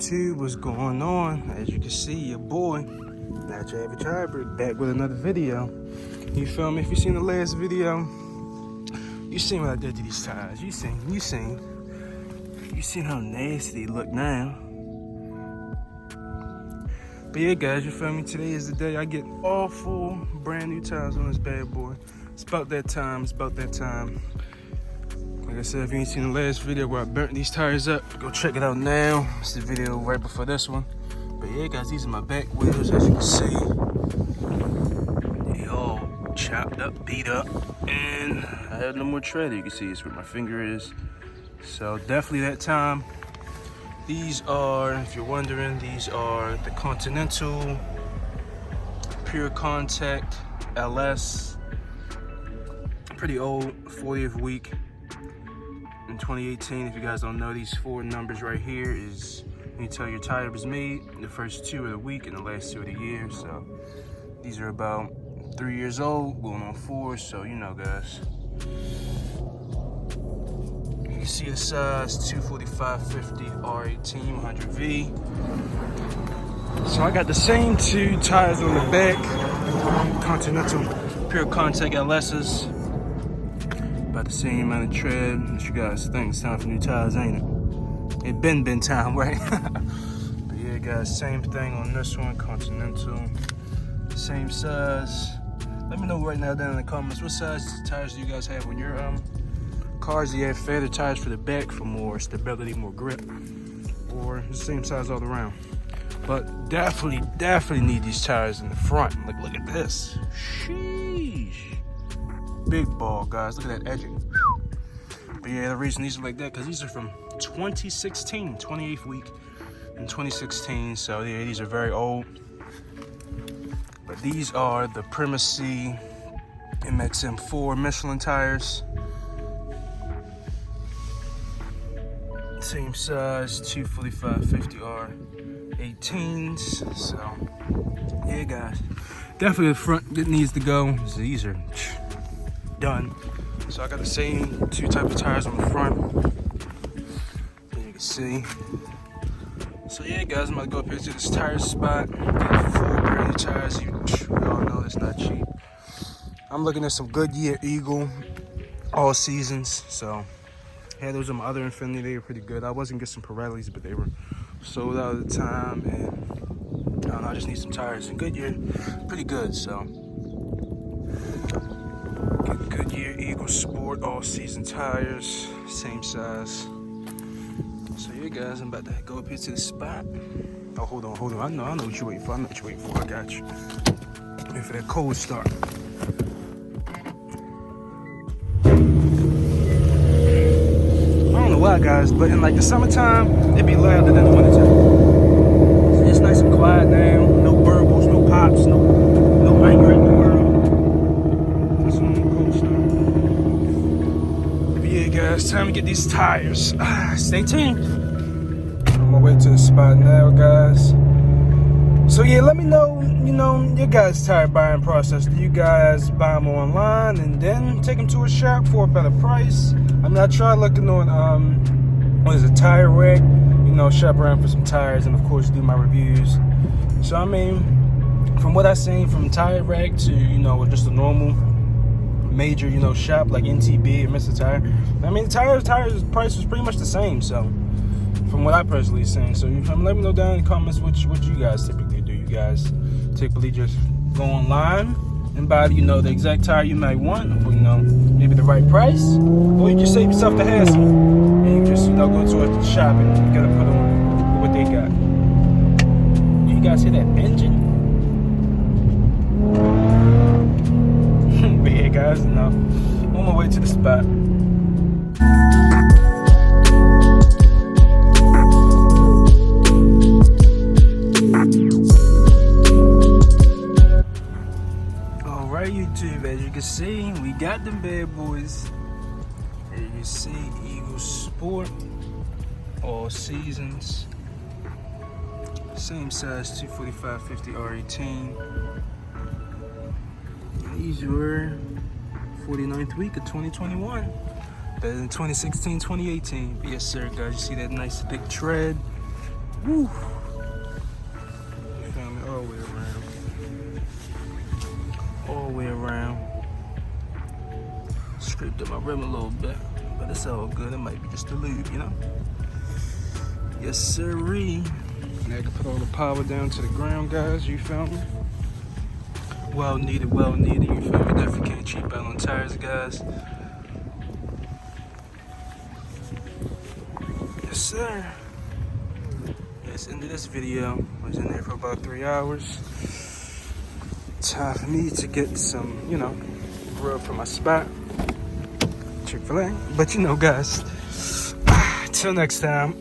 YouTube, what's going on? As you can see, your boy, SRTBree, back with another video. You feel me? If you seen the last video, you seen what I did to these tires. You seen how nasty they look now. But yeah, guys, you feel me? Today is the day I get all full brand new tires on this bad boy. It's about that time. Like I said, if you ain't seen the last video where I burnt these tires up, go check it out now. It's the video right before this one. But yeah, guys, these are my back wheels. As you can see, they all chopped up, beat up, and I have no more tread. You can see it's where my finger is. So definitely that time. These are, if you're wondering, these are the Continental Pure Contact LS. Pretty old, 40th week in 2018. If you guys don't know, these four numbers right here is when you tell your tire was made. The first two are the week and the last two are the year. So these are about 3 years old, going on 4. So you know, guys. You can see the size 245/50 R18 100V. So I got the same two tires on the back, Continental Pure Contact LS's. About the same amount of tread that you guys think. It's time for new tires, ain't it? It been time, right? But yeah, guys, same thing on this one, Continental. Same size. Let me know right now down in the comments, what size tires do you guys have on your cars? Do you have fatter tires for the back for more stability, more grip? Or the same size all around? But definitely need these tires in the front. Like, look at this. Sheesh. Big ball, guys. Look at that edging. But yeah, the reason these are like that, because these are from 2016, 28th week in 2016. So yeah, these are very old. But these are the Primacy MXM4 Michelin tires. Same size, 245/50 R18s. So yeah, guys, definitely the front that needs to go. So these are done. So I got the same two type of tires on the front, as you can see. So yeah, guys, I'm about to go up here to this tire spot, get a full brand new tires. You all know it's not cheap. I'm looking at some Goodyear Eagle all seasons. So yeah, those are my other Infiniti. They were pretty good. I wasn't getting some Pirellis, but they were sold out at the time. And I don't know, I just need some tires. And Goodyear, pretty good. So Goodyear Eagle Sport all season tires, same size. So yeah, guys, I'm about to go up here to the spot. Oh, hold on. I know what you're waiting for. I got you. Wait for that cold start. I don't know why, guys, but in like the summertime, it'd be louder than the wintertime. So it's nice and quiet now. No burbles, no pops, no anger in the world. Just on the cold start. But yeah, guys, time to get these tires. Stay tuned. On my way to the spot now, guys. So yeah, let me know, your guys' tire buying process. Do you guys buy them online and then take them to a shop for a better price? I mean, I tried looking on, Tire Rack, shop around for some tires and of course do my reviews. So I mean, from what I've seen from Tire Rack to, just a normal major, shop like NTB or Mr. Tire, I mean, the tires price was pretty much the same. So from what I personally seen, so let me know down in the comments what you guys typically do. You guys typically just go online and buy, the exact tire you might want, or, maybe the right price, or you just save yourself the hassle and you just, go to the shop and get them put on with what they got. You guys hear that engine? But yeah, guys, on my way to the spot. YouTube, as you can see, we got them bad boys. As you can see, Eagle Sport, all seasons, same size, 245/50 R18. These were 49th week of 2021, better than 2016, 2018. But yes, sir, guys, you see that nice thick tread. Woo. You feel me? All the way around. All the way around. Scraped up my rim a little bit, but it's all good. It might be just a lube, you know? Yes, sirree. Now I can put all the power down to the ground, guys. You feel me? Well needed, you feel me? Definitely can't cheap out on tires, guys. Yes, sir. That's the end of this video. I was in there for about 3 hours. Time for me to get some, you know, grub for my spot. Chick-fil-A. But you know, guys, till next time.